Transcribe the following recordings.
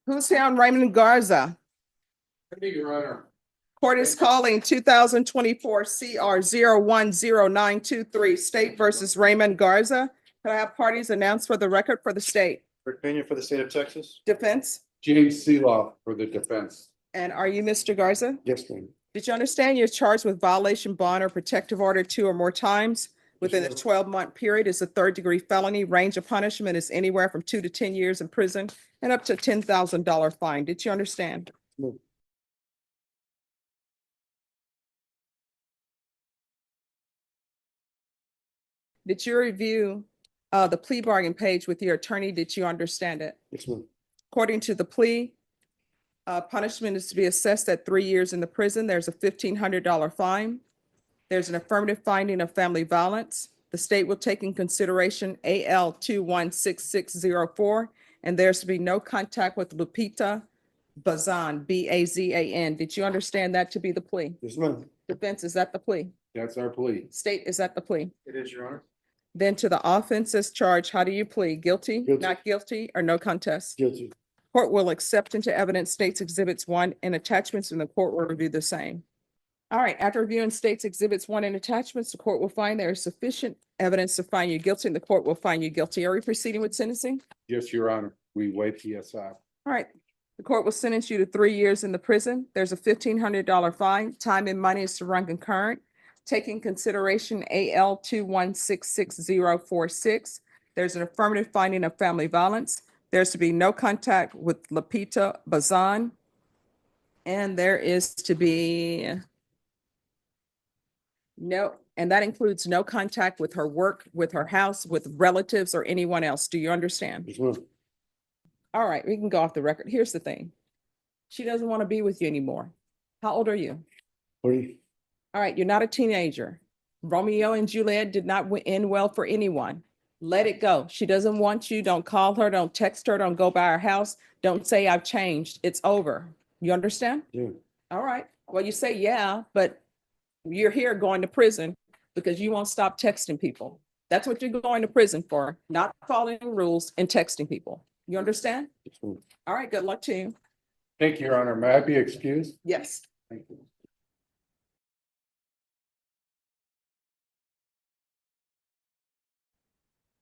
Who's here on Raymond Garza? Your Honor. Court is calling 2024 CR 010923 State versus Raymond Garza. Can I have parties announced for the record for the state? Rick Pena for the state of Texas? Defense? James Seeloff for the defense. And are you Mr. Garza? Yes, ma'am. Did you understand you're charged with violation bond or protective order 2 or more times within a Yes, 12-month period? Is a third-degree felony. Range of punishment is anywhere from 2 to 10 years in prison and up to $10,000 fine. Did you understand? No. Did you review the plea bargain page with your attorney? Did you understand it? Yes, ma'am. According to the plea, punishment is to be assessed at 3 years in the prison. There's a $1,500 fine. There's an affirmative finding of family violence. The state will take in consideration AL 216604, and there's to be no contact with Lupita Bazan, Bazan. Did you understand that to be the plea? Yes, ma'am. Defense, is that the plea? That's our plea. State, is that the plea? It is, Your Honor. Then to the offenses charged, how do you plead? Guilty, Guilty. not guilty, or no contest? Guilty. Court will accept into evidence states exhibits 1 and attachments, and the court will review the same. All right, after reviewing states exhibits 1 and attachments, the court will find there is sufficient evidence to find you guilty, and the court will find you guilty. Are we proceeding with sentencing? Yes, Your Honor. We waive PSI. All right, the court will sentence you to 3 years in the prison. There's a $1,500 fine. Time and money is to run concurrent. Taking consideration AL 216606, there's an affirmative finding of family violence. There's to be no contact with Lupita Bazan. And there is to be no, and that includes no contact with her work, with her house, with relatives, or anyone else. Do you understand? Yes, ma'am. All right, we can go off the record. Here's the thing. She doesn't want to be with you anymore. How old are you? 40. All right, you're not a teenager. Romeo and Juliet did not end well for anyone. Let it go. She doesn't want you. Don't call her. Don't text her. Don't go by her house. Don't say I've changed. It's over. You understand? Yeah. All right. Well, you say, yeah, but you're here going to prison because you won't stop texting people. That's what you're going to prison for, not following rules and texting people. You understand? Yes, ma'am. All right, good luck to you. Thank you, Your Honor. May I be excused? Yes. Thank you.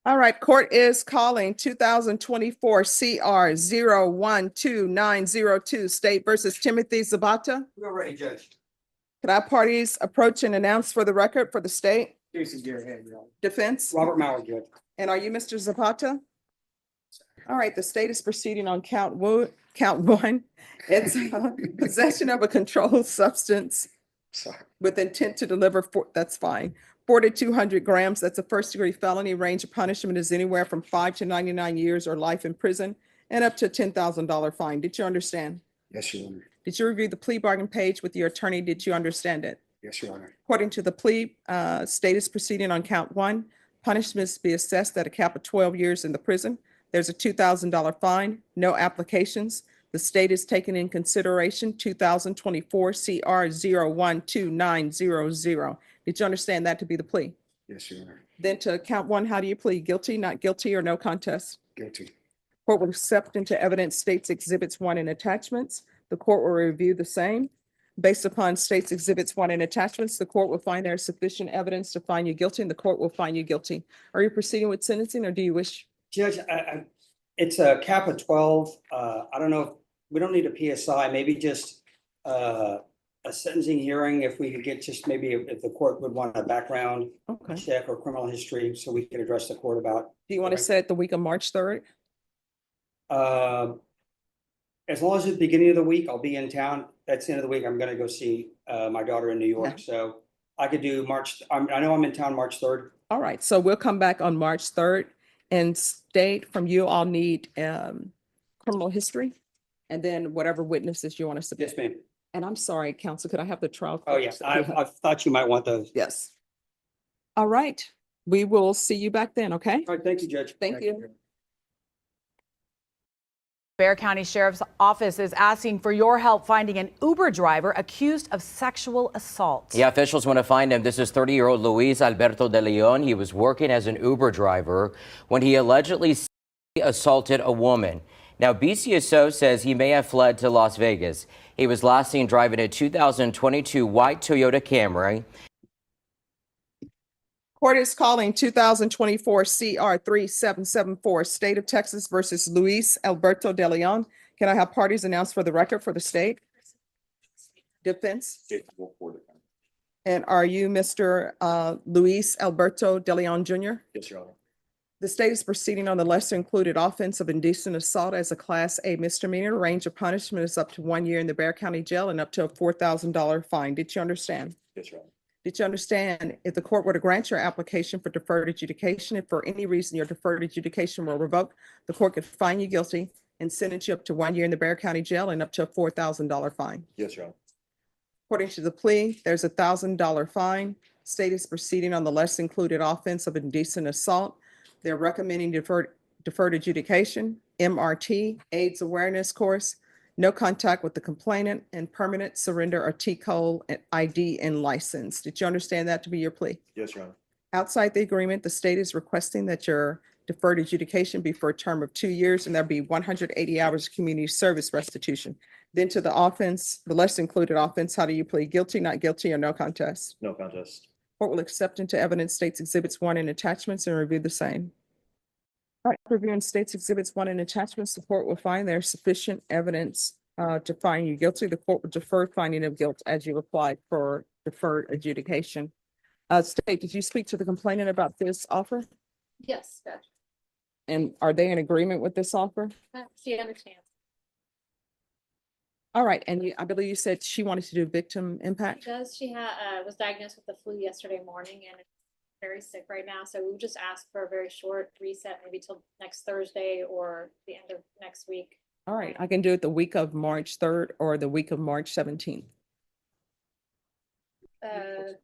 All right, court is calling 2024 CR 012902 State versus Timothy Zabata. We're ready, Judge. Could our parties approach and announce for the record for the state? Jason Garrett, Your Honor. Defense? Robert Mauer, Judge. And are you Mr. Zapata? All right, the state is proceeding on count one. It's possession of a controlled substance Sorry. with intent to deliver, that's fine. 4 to 200 grams, that's a first-degree felony. Range of punishment is anywhere from 5 to 99 years or life in prison and up to $10,000 fine. Did you understand? Yes, Your Honor. Did you review the plea bargain page with your attorney? Did you understand it? Yes, Your Honor. According to the plea, state is proceeding on count 1. Punishments be assessed at a cap of 12 years in the prison. There's a $2,000 fine, no applications. The state is taking in consideration 2024 CR 012900. Did you understand that to be the plea? Yes, Your Honor. Then to count 1, how do you plead? Guilty, not guilty, or no contest? Guilty. Court will accept into evidence states exhibits 1 and attachments. The court will review the same. Based upon states exhibits 1 and attachments, the court will find there is sufficient evidence to find you guilty, and the court will find you guilty. Are you proceeding with sentencing, or do you wish? Judge, it's a cap of 12. I don't know, if we don't need a PSI, maybe just a sentencing hearing, if we could get just maybe if the court would want a background Okay. check or criminal history, so we could address the court about. Do you want to Right. set the week of March 3rd? As long as it's the beginning of the week, I'll be in town. That's the end of the week. I'm gonna go see my daughter in New York, Okay. so I could do March. I know I'm in town March 3rd. All right, so we'll come back on March 3rd and state from you, I'll need criminal history and then whatever witnesses you want to submit. Yes, ma'am. And I'm sorry, counsel, could I have the trial? Oh, court? yes, I thought you might want those. Yes. All right, we will see you back then, okay? All right, thank you, Judge. Thank you. Bexar County Sheriff's Office is asking for your help finding an Uber driver accused of sexual assault. Yeah, officials want to find him. This is 30-year-old Luis Alberto de Leon. He was working as an Uber driver when he allegedly assaulted a woman. Now, BCSO says he may have fled to Las Vegas. He was last seen driving a 2022 white Toyota Camry. Court is calling 2024 CR 3774, State of Texas versus Luis Alberto de Leon. Can I have parties announced for the record for the state? Defense? And are you Mr. Luis Alberto de Leon Jr.? Yes, Your Honor. The state is proceeding on the lesser included offense of indecent assault as a Class A misdemeanor. Range of punishment is up to 1 year in the Bexar County Jail and up to a $4,000 fine. Did you understand? Yes, Your Honor. Did you understand if the court were to grant your application for deferred adjudication, if for any reason your deferred adjudication were revoked, the court could find you guilty and sentence you up to 1 year in the Bexar County Jail and up to a $4,000 fine? Yes, Your Honor. According to the plea, there's a $1,000 fine. State is proceeding on the less included offense of indecent assault. They're recommending deferred adjudication, MRT, AIDS awareness course, no contact with the complainant, and permanent surrender or T-code, ID, and license. Did you understand that to be your plea? Yes, Your Honor. Outside the agreement, the state is requesting that your deferred adjudication be for a term of 2 years, and there'll be 180 hours of community service restitution. Then to the offense, the less included offense, how do you plead? Guilty, not guilty, or no contest? No contest. Court will accept into evidence States Exhibits 1 and attachments and review the same. All right, reviewing States Exhibits 1 and attachments, the court will find there's sufficient evidence to find you guilty. The court will defer finding of guilt as you applied for deferred adjudication. State, did you speak to the complainant about this offer? Yes, Judge. And are they in agreement with this offer? She understands. All right, and I believe you said she wanted to do victim She impact? does. She was diagnosed with the flu yesterday morning and is very sick right now. So we would just ask for a very short reset, maybe till next Thursday or the end of next week. All right, I can do it the week of March 3rd or the week of March 17th. Can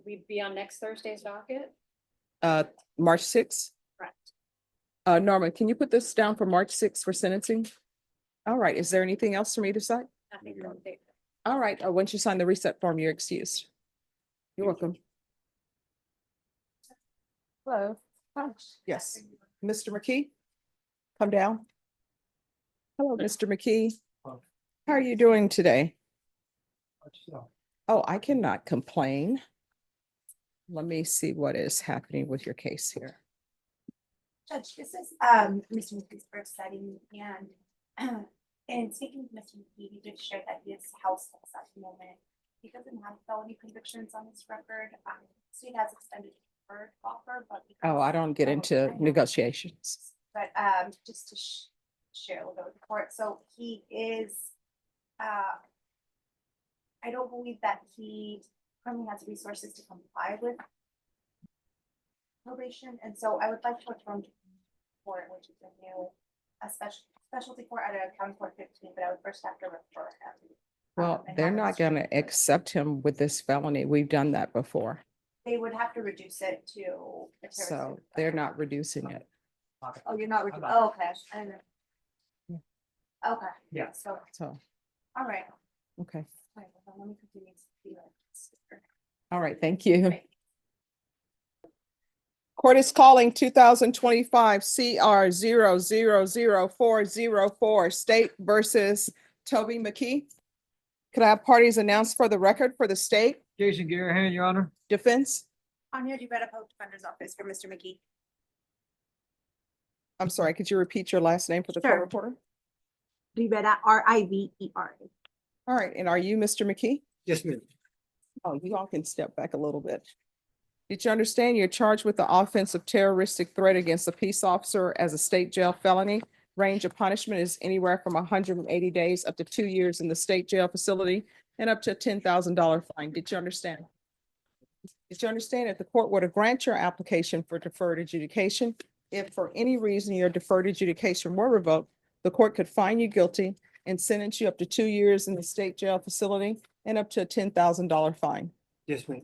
we be on next Thursday's docket? March 6th? Correct. Norma, can you put this down for March 6th for sentencing? All right, is there anything else for me to say? Nothing from the date. All right, once you sign the reset form, you're excused. You're welcome. Hello. Hi. Yes, Mr. McKee, come down. Hello, Mr. McKee. How are you doing today? Oh, I cannot complain. Let me see what is happening with your case here. Judge, this is Mr. McKee's first setting, and in speaking to Mr. McKee, he did share that he is houseless at the moment. He doesn't have felony convictions on his record. State has extended deferred offer, but Oh, I don't get into negotiations. But just to share a little bit with the court, so he is I don't believe that he currently has resources to comply with probation, and so I would like to return to court, which is a new specialty court at a county court 15, but I would first have to refer him. Well, and they're have not it gonna restricted. accept him with this felony. We've done that before. They would have to reduce it to. a So terroristic they're offense. not reducing it. Oh, you're not, oh, okay, I don't Yeah. know. Okay. Yeah. So, So, all right. okay. All right, well, let me continue to see that. All right, thank you. Court is calling 2025 CR 0004004 State versus Toby McKee. Could I have parties announced for the record for the state? Jason Garahan, Your Honor. Defense? Anya Duvetta, Public Defender's Office for Mr. McKee. I'm sorry, could you repeat your last name for the court Sure. reporter? Rivera, Rivera. All right, and are you Mr. McKee? Yes, ma'am. Oh, you all can step back a little bit. Did you understand you're charged with the offense of terroristic threat against a peace officer as a state jail felony? Range of punishment is anywhere from 180 days up to 2 years in the state jail facility and up to a $10,000 fine. Did you understand? Did you understand if the court were to grant your application for deferred adjudication, if for any reason your deferred adjudication were revoked, the court could find you guilty and sentence you up to 2 years in the state jail facility and up to a $10,000 fine? Yes, ma'am.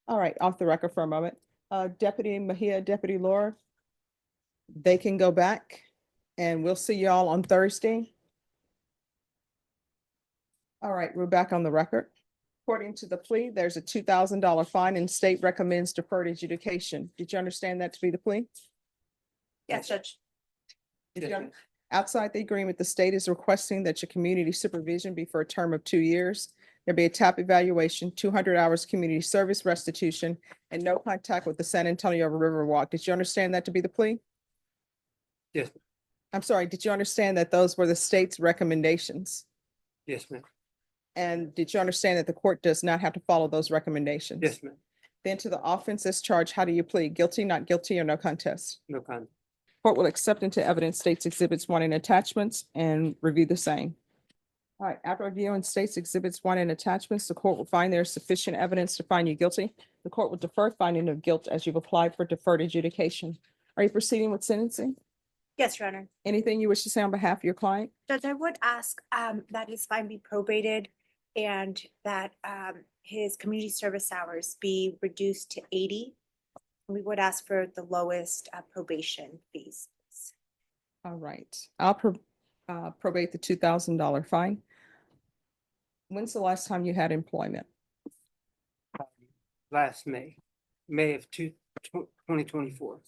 All right, off the record for a moment. Deputy Mejia, Deputy Laura, they can go back and we'll see y'all on Thursday. All right, we're back on the record. According to the plea, there's a $2,000 fine and state recommends deferred adjudication. Did you understand that to be the plea? Yes, Judge. Did you- Outside the agreement, the state is requesting that your community supervision be for a term of 2 years. There'll be a TAP evaluation, 200 hours community service restitution, and no contact with the San Antonio Riverwalk. Did you understand that to be the plea? Yes, I'm sorry, did you understand that those were the state's recommendations? yes, ma'am. And did you understand that the court does not have to follow those recommendations? Yes, ma'am. Then to the offenses charged, how do you plead? Guilty, not guilty, or no contest? No comment. Court will accept into evidence states exhibits 1 and attachments and review the same. All right, after reviewing states exhibits 1 and attachments, the court will find there is sufficient evidence to find you guilty. The court will defer finding of guilt as you've applied for deferred adjudication. Are you proceeding with sentencing? Yes, Your Honor. Anything you wish to say on behalf of your client? Judge, I would ask that his fine be probated and that his community service hours be reduced to 80. We would ask for the lowest probation fees. All right, I'll probate the $2,000 fine. When's the last time you had employment? Last May of 2024.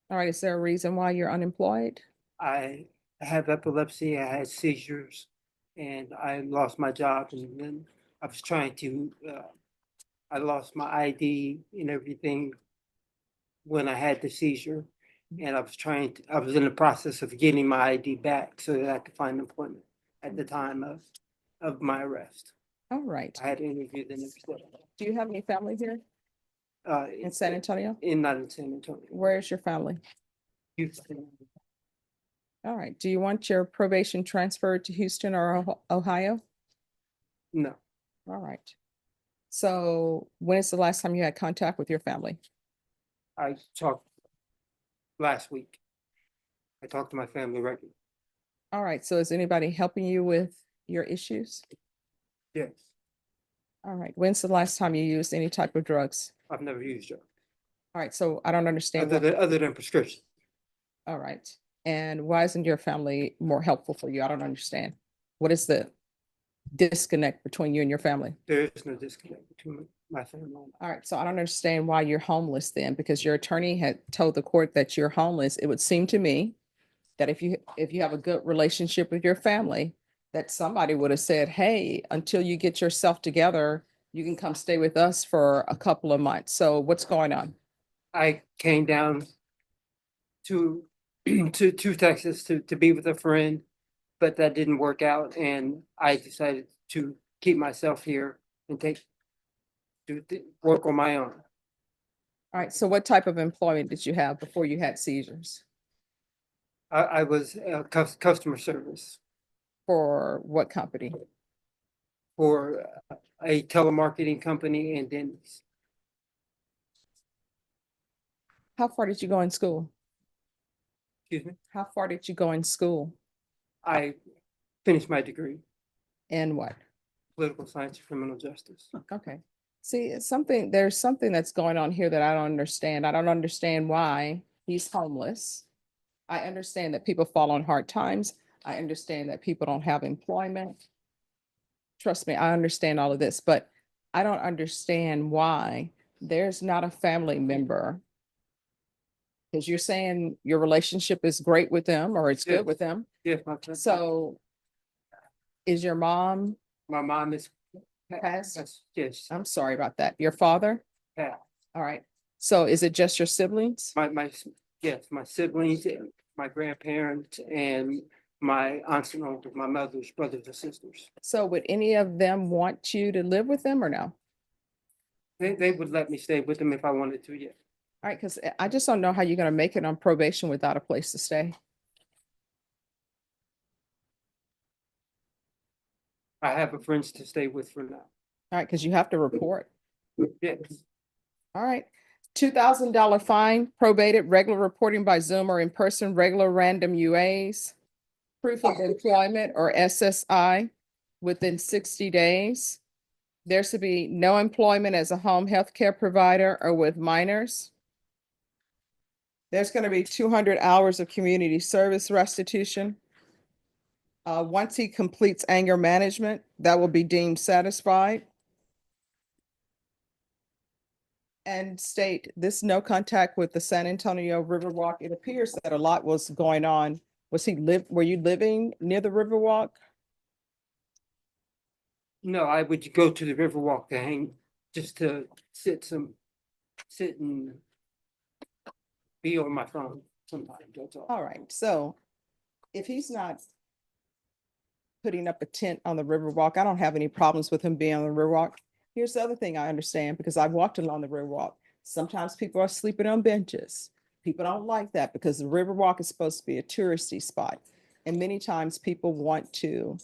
All right, is there a reason why you're unemployed? I have epilepsy, I had seizures, and I lost my job, and then I was trying to, I lost my ID and everything when I had the seizure. And I was in the process of getting my ID back so that I could find employment at the time of my arrest. All right, I had interviewed the next day. do you have any family here in In San Antonio? Not in San Antonio. Where's your family? Houston. All right, do you want your probation transferred to Houston or Ohio? No, All right. So when is the last time you had contact with your family? I talked last week. I talked to my family regularly. All right, so is anybody helping you with your issues? Yes, All right, when's the last time you used any type of drugs? I've never used drugs All right, so I don't understand. other than prescription. All right, and why isn't your family more helpful for you? I don't understand. What is the disconnect between you and your family? There is no disconnect between my family. All right, so I don't understand why you're homeless then, because your attorney had told the court that you're homeless. It would seem to me that if you have a good relationship with your family, that somebody would have said, hey, until you get yourself together, you can come stay with us for a couple of months. So what's going on? I came down to to Texas to be with a friend, but that didn't work out, and I decided to keep myself here and work on my own. All right, so what type of employment did you have before you had seizures? I was customer service For what company? for a telemarketing company in Dennis. How far did you go in school? Excuse me. How far did you go in school? I finished my degree, And what? political science and criminal justice. Okay. See, there's something that's going on here that I don't understand. I don't understand why he's homeless. I understand that people fall on hard times. I understand that people don't have employment. Trust me, I understand all of this, but I don't understand why there's not a family member. Because you're saying your relationship is great with them or it's Yes. good with them. Yes, So is your mom my mom is passed? Yes, I'm sorry about that. Your father? yeah. All right. So is it just your siblings? Yes, my siblings, and my grandparents, and my aunts and uncles, my mother's brothers and sisters. So would any of them want you to live with them or no? They would let me stay with them if I wanted to, yeah. All right, because I just don't know how you're gonna make it on probation without a place to stay. I have a friends to stay with for now. All right, because you have to report. Yes, All right. $2,000 fine, probated, regular reporting by Zoom or in person, regular random UAs. Proof of employment or SSI within 60 days. There should be no employment as a home health care provider or with minors. There's going to be 200 hours of community service restitution. Once he completes anger management, that will be deemed satisfied. And state this no contact with the San Antonio Riverwalk. It appears that a lot was going on Were you living near the Riverwalk? No, I would go to the Riverwalk to hang, just to sit and be on my phone sometimes, that's all. All right, so if he's not putting up a tent on the Riverwalk, I don't have any problems with him being on the Riverwalk. Here's the other thing I understand, because I've walked along the Riverwalk. Sometimes people are sleeping on benches. People don't like that because the Riverwalk is supposed to be a touristy spot. And many times people want to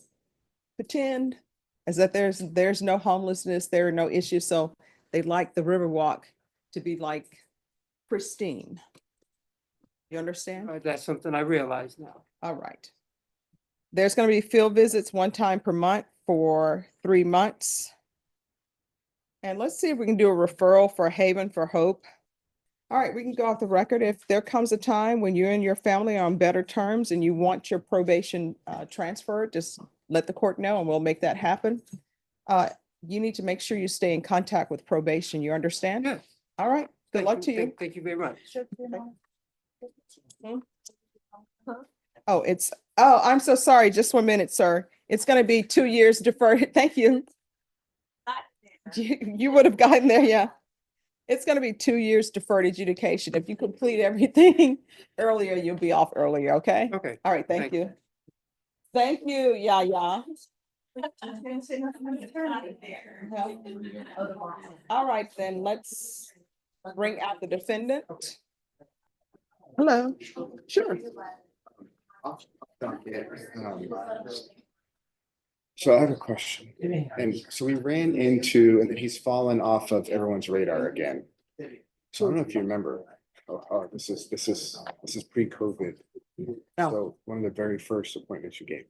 pretend as that there's no homelessness, there are no issues. So they like the Riverwalk to be like pristine. You understand? That's something I realize now. All right. There's going to be field visits 1 time per month for 3 months. And let's see if we can do a referral for Haven for Hope. All right, we can go off the record. If there comes a time when you and your family are on better terms and you want your probation transferred, just let the court know and we'll make that happen. You need to make sure you stay in contact with probation. You understand? Yes. All right. Good luck to you. Thank you very much. Oh, I'm so sorry. Just 1 minute, sir. It's going to be 2 years deferred. Thank you. You would have gotten there, yeah. It's going to be 2 years deferred adjudication. If you complete everything earlier, you'll be off earlier, okay? Okay. All right, thank Thank you. Thank you, yeah. All right, then let's bring out the defendant. Hello, sure. So I have a question. And so we ran into, and he's fallen off of everyone's radar again. So I don't know if you remember. This is pre-COVID. So one of the very first appointments you gave,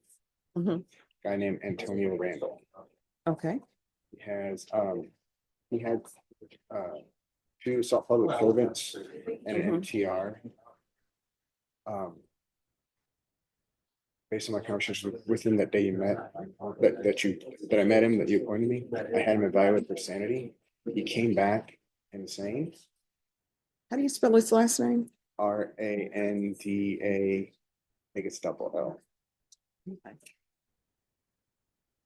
Mhm. guy named Antonio Randall. Okay, He had 2 assault public servants and an MTR. Based on my conversation with him that day you met, that I met him, that you appointed me, I had him evaluated for sanity. He came back insane. how do you spell his last name? Randa, I think it's double L.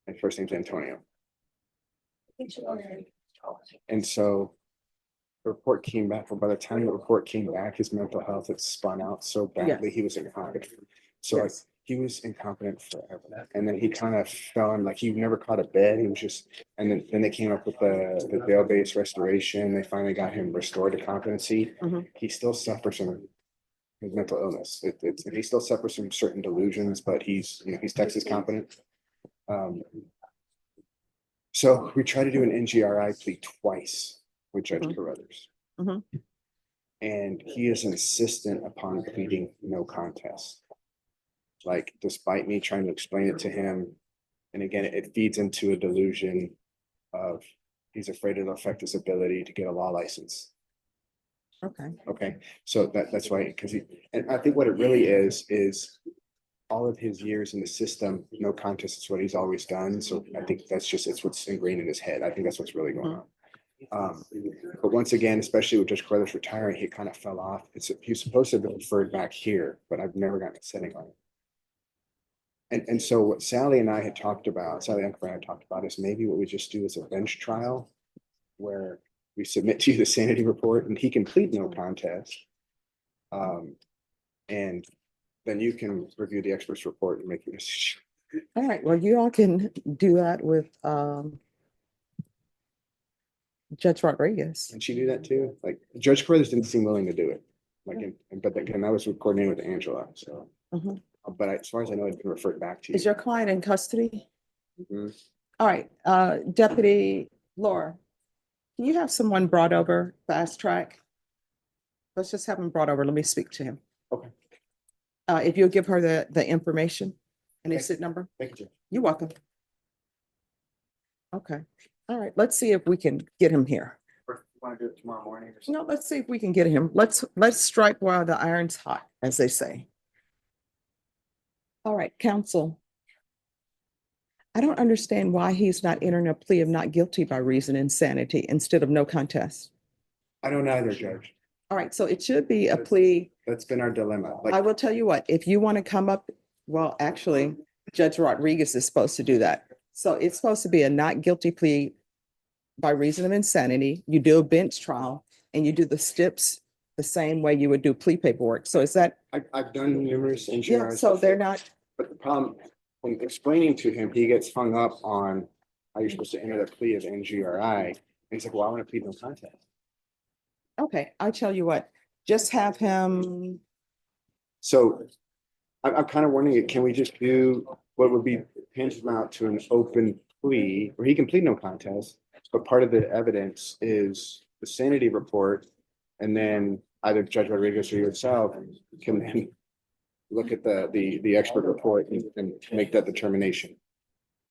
And first name's Antonio. And so the report came back, but by the time the report came back, his mental health had spun out so badly, he was incompetent. So Yes. he was incompetent forever. And then he kind of fell in, like he never caught a bed. He was just, and then they came up with the bail-based restoration. They finally got him restored to competency. Mhm. He still suffers from his mental illness. He still suffers from certain delusions, but he's Texas competent. So we tried to do an NGRI plea twice with Judge Mhm. Carruthers. Mhm. And he is insistent upon pleading no contest. Like, despite me trying to explain it to him, and again, it feeds into a delusion of he's afraid it'll affect his ability to get a law license. Okay, Okay, so that's why, because and I think what it really is all of his years in the system, no contest is what he's always done. So I think it's what's ingrained in his head. I think that's what's really going on. But once again, especially with Judge Carruthers retiring, he kind of fell off. He's supposed to have been referred back here, but I've never gotten a setting on it. And so what Sally and I had talked about, Sally and I had talked about is maybe what we just do is a bench trial where we submit to you the sanity report and he can plead no contest. And then you can review the expert's report and make your decision. all right, well, you all can do that with Judge Rodriguez. Can she do that too? Like Judge Carruthers didn't seem willing to do it. But again, that was coordinated with Angela, so. Mhm. But as far as I know, it's been referred back to you. Is your client in custody? Mhm. All right, Deputy Laura, can you have someone brought over fast track? Let's just have him brought over. Let me speak to him. Okay. If you'll give her the information and his Okay. SID number. Thank you. You're welcome. Okay, all right, let's see if we can get him here. Want to do it tomorrow morning or something? No, let's see if we can get him. Let's strike while the iron's hot, as they say. All right, counsel. I don't understand why he's not entering a plea of not guilty by reason of insanity instead of no contest. I don't either, Judge. All right, so it should be a plea. That's been our dilemma. I Like, will tell you what, if you want to come up, well, actually, Judge Rodriguez is supposed to do that. So it's supposed to be a not guilty plea by reason of insanity. You do a bench trial and you do the steps the same way you would do plea paperwork. So is that, I've done numerous yeah, insurance. so they're not, But the problem, when explaining to him, he gets hung up on how you're supposed to enter the plea of NGRI. And he's like, well, I want to plead no contest. okay, I tell you what, just have him, So I'm kind of wondering, can we just do what would be tantamount to an open plea where he can plead no contest? But part of the evidence is the sanity report. And then either Judge Rodriguez or yourself can then look at the expert report and make that determination.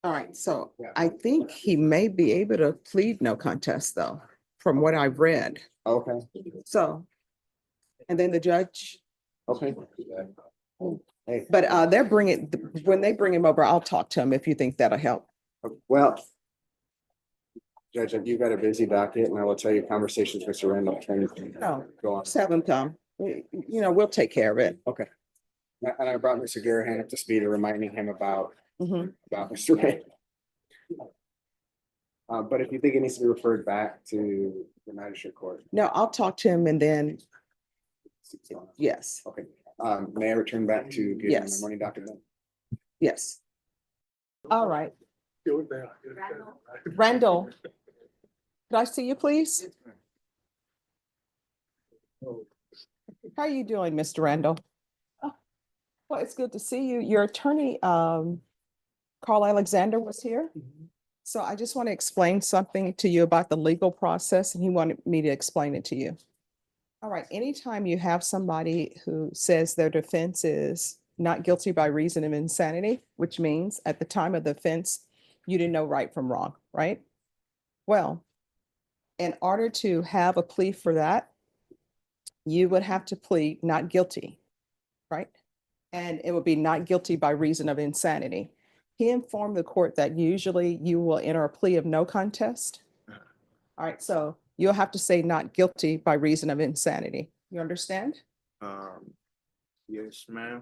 all right, so Yeah. I think he may be able to plead no contest though, from what I've read. Okay, So, and then the judge, okay. Hey, but they're bringing, when they bring him over, I'll talk to him if you think that'll help. well, Judge, you've got a busy docket and I will tell you conversations with Mr. Randall can No, go on. just have him come. We'll take care of it. And I brought Mr. Garahan up to speed, reminding him about Mhm. Mr. Randall. But if you think it needs to be referred back to the magistrate court. No, I'll talk to him and then, yes, Okay, may I return back to give him my Yes. morning document? yes. All right. Randall, could I see you, please? How are you doing, Mr. Randall? Oh, well, it's good to see you. Your attorney, Carl Alexander was here. So I just want to explain something to you about the legal process, and he wanted me to explain it to you. All right, anytime you have somebody who says their defense is not guilty by reason of insanity, which means at the time of the offense, you didn't know right from wrong, right? Well, in order to have a plea for that, you would have to plead not guilty, right? And it would be not guilty by reason of insanity. He informed the court that usually you will enter a plea of no contest. All right, so you'll have to say not guilty by reason of insanity. You understand? Yes, ma'am.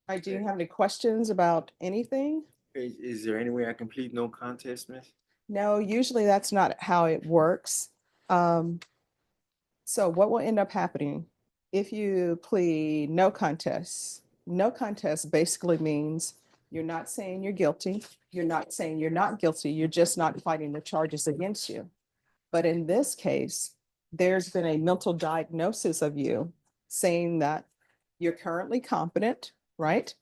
All right, do you have any questions about anything? Is there any way I can plead no contest, miss? No, usually that's not how it works. So what will end up happening if you plead no contest? No contest basically means you're not saying you're guilty. You're not saying you're not guilty. You're just not fighting the charges against you. But in this case, there's been a mental diagnosis of you saying that you're currently competent, right?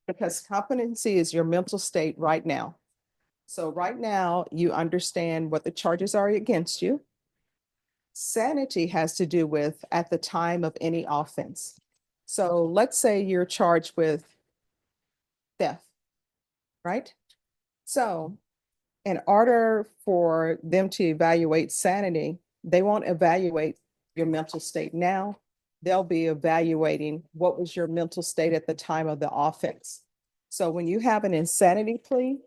Because competency is your mental state right now. So right now, you understand what the charges are against you. Sanity has to do with at the time of any offense. So let's say you're charged with theft, right? So in order for them to evaluate sanity, they won't evaluate your mental state now. They'll be evaluating what was your mental state at the time of the offense. So when you have an insanity plea,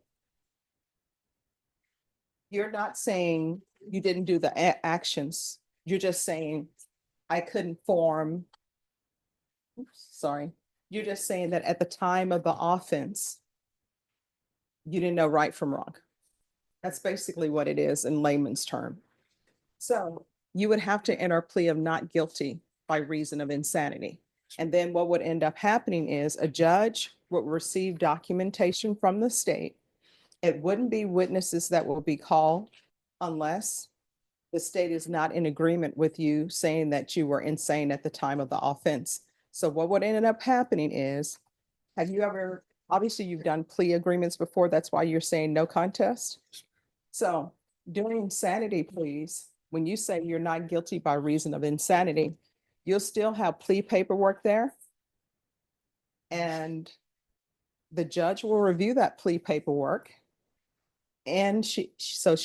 you're not saying you didn't do the actions. You're just saying, I couldn't form. Sorry. You're just saying that at the time of the offense, you didn't know right from wrong. That's basically what it is in layman's term. So you would have to enter a plea of not guilty by reason of insanity. And then what would end up happening is a judge would receive documentation from the state. It wouldn't be witnesses that will be called unless the state is not in agreement with you saying that you were insane at the time of the offense. So what would end up happening is, have you ever, obviously you've done plea agreements before, that's why you're saying no contest. So doing insanity pleas, when you say you're not guilty by reason of insanity, you'll still have plea paperwork there. And the judge will review that plea paperwork. And she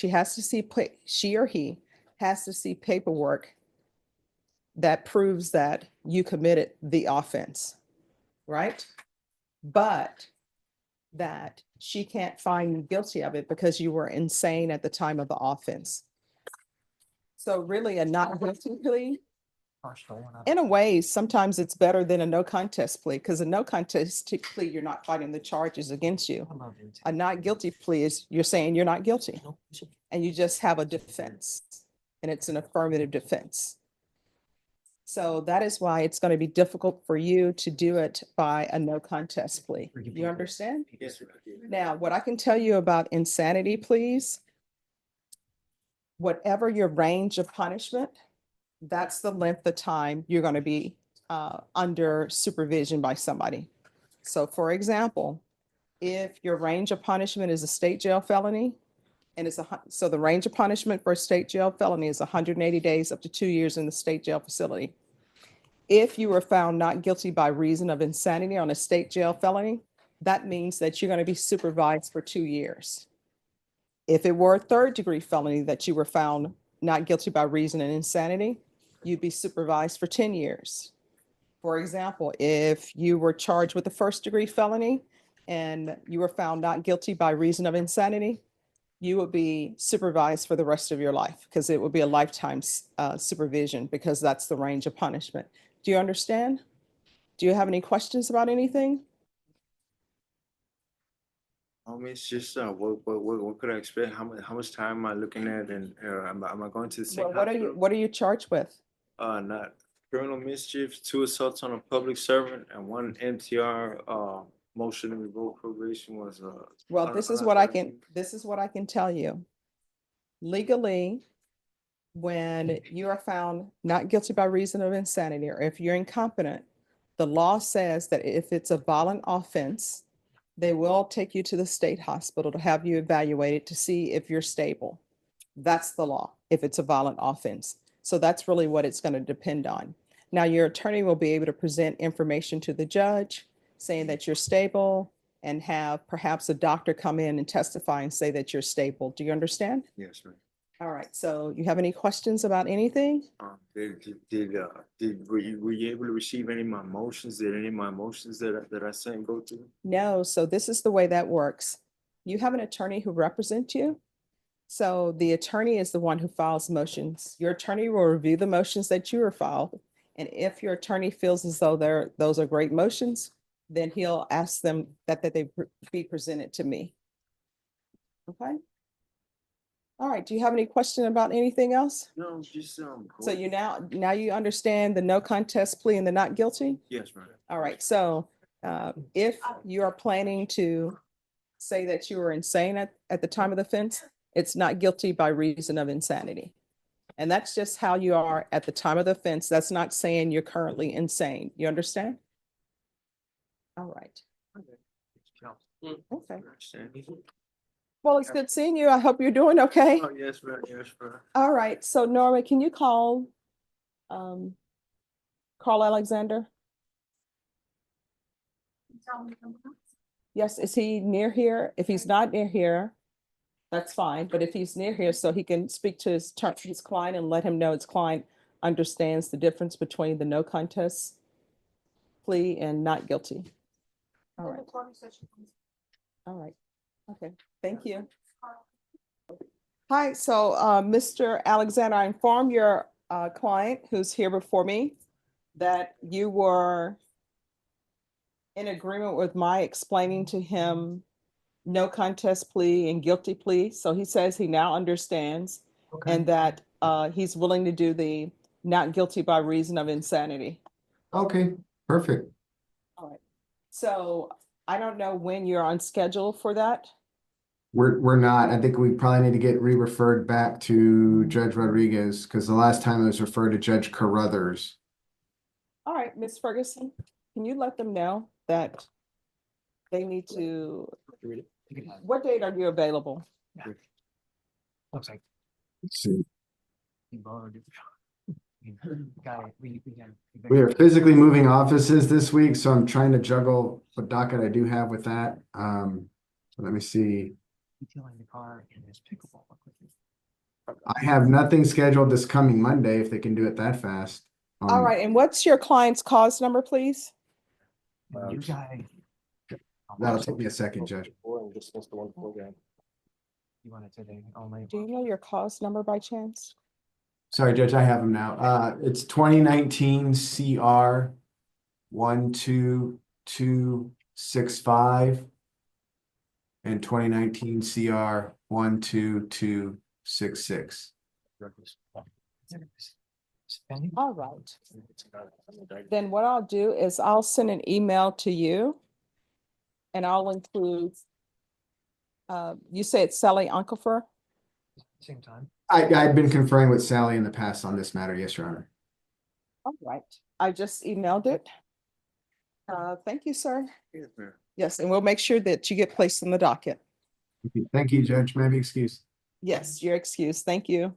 has to see, she or he has to see paperwork that proves that you committed the offense, right? But that she can't find you guilty of it because you were insane at the time of the offense. So really a not guilty plea In a way, sometimes it's better than a no contest plea, because a no contest plea, you're not fighting the charges against you. A not guilty plea is you're saying you're not guilty and you just have a defense, and it's an affirmative defense. So that is why it's going to be difficult for you to do it by a no contest plea. You understand? Yes, sir. Now, what I can tell you about insanity pleas, whatever your range of punishment, that's the length of time you're going to be under supervision by somebody. So for example, if your range of punishment is a state jail felony, and so the range of punishment for a state jail felony is 180 days up to 2 years in the state jail facility. If you were found not guilty by reason of insanity on a state jail felony, that means that you're going to be supervised for 2 years. If it were a third-degree felony that you were found not guilty by reason of insanity, you'd be supervised for 10 years. For example, if you were charged with a first-degree felony and you were found not guilty by reason of insanity, you would be supervised for the rest of your life, because it would be a lifetime supervision, because that's the range of punishment. Do you understand? Do you have any questions about anything? It's just, what could I expect? How much time am I looking at, and am I going to the same Well, hospital? what are you charged with? Not criminal mischief, 2 assaults on a public servant, and 1 MTR, motion to revoke probation was, Well, this is what I can tell you. Legally, when you are found not guilty by reason of insanity, or if you're incompetent, the law says that if it's a violent offense, they will take you to the state hospital to have you evaluated to see if you're stable. That's the law, if it's a violent offense. So that's really what it's going to depend on. Now, your attorney will be able to present information to the judge saying that you're stable, and have perhaps a doctor come in and testify and say that you're stable. Do you understand? yes, ma'am. All right. So you have any questions about anything? Were you able to receive any of my motions? Did any of my motions that I sent go to? No. So this is the way that works. You have an attorney who represents you. So the attorney is the one who files motions. Your attorney will review the motions that you are filed. And if your attorney feels as though those are great motions, then he'll ask them that they be presented to me. Okay. All right. Do you have any question about anything else? No, just, So you now you understand the no contest plea and the not guilty? yes, ma'am. All right. So if you are planning to say that you were insane at the time of the offense, it's not guilty by reason of insanity. And that's just how you are at the time of the offense. That's not saying you're currently insane. You understand? All right. Okay. Well, it's good seeing you. I hope you're doing okay. Oh, yes, ma'am, yes, ma'am. All right. So Norma, can you call Carl Alexander? Yes, is he near here? If he's not near here, that's fine. But if he's near here, so he can speak to his client and let him know his client understands the difference between the no contest plea and not guilty. All right. All right. Okay. Thank you. Hi. So, Mr. Alexander, I informed your client who's here before me that you were in agreement with my explaining to him no contest plea and guilty plea. So he says he now understands, and that he's willing to do the not guilty by reason of insanity. Okay, perfect. All right. So I don't know when you're on schedule for that. We're not. I think we probably need to get re-referred back to Judge Rodriguez, because the last time it was referred to Judge Carruthers. All right, Ms. Ferguson, can you let them know that they need to, what date are you available? Let's see. We are physically moving offices this week, so I'm trying to juggle what docket I do have with that. So let me see. I have nothing scheduled this coming Monday, if they can do it that fast. All right, and what's your client's cause number, please? That'll take me a second, Judge. Do you know your cause number by chance? Sorry, Judge, I have them now. It's 2019 CR 12265 and 2019 CR 12266. All right. Then what I'll do is I'll send an email to you. And I'll include, you say it's Sally Unkelfer? Same time. I've been conferring with Sally in the past on this matter. Yes, Your Honor. All right, I just emailed it. Thank you, sir. Yes, ma'am. Yes, and we'll make sure that you get placed in the docket. Thank you, Judge. May I be excused? Yes, you're excused. Thank you.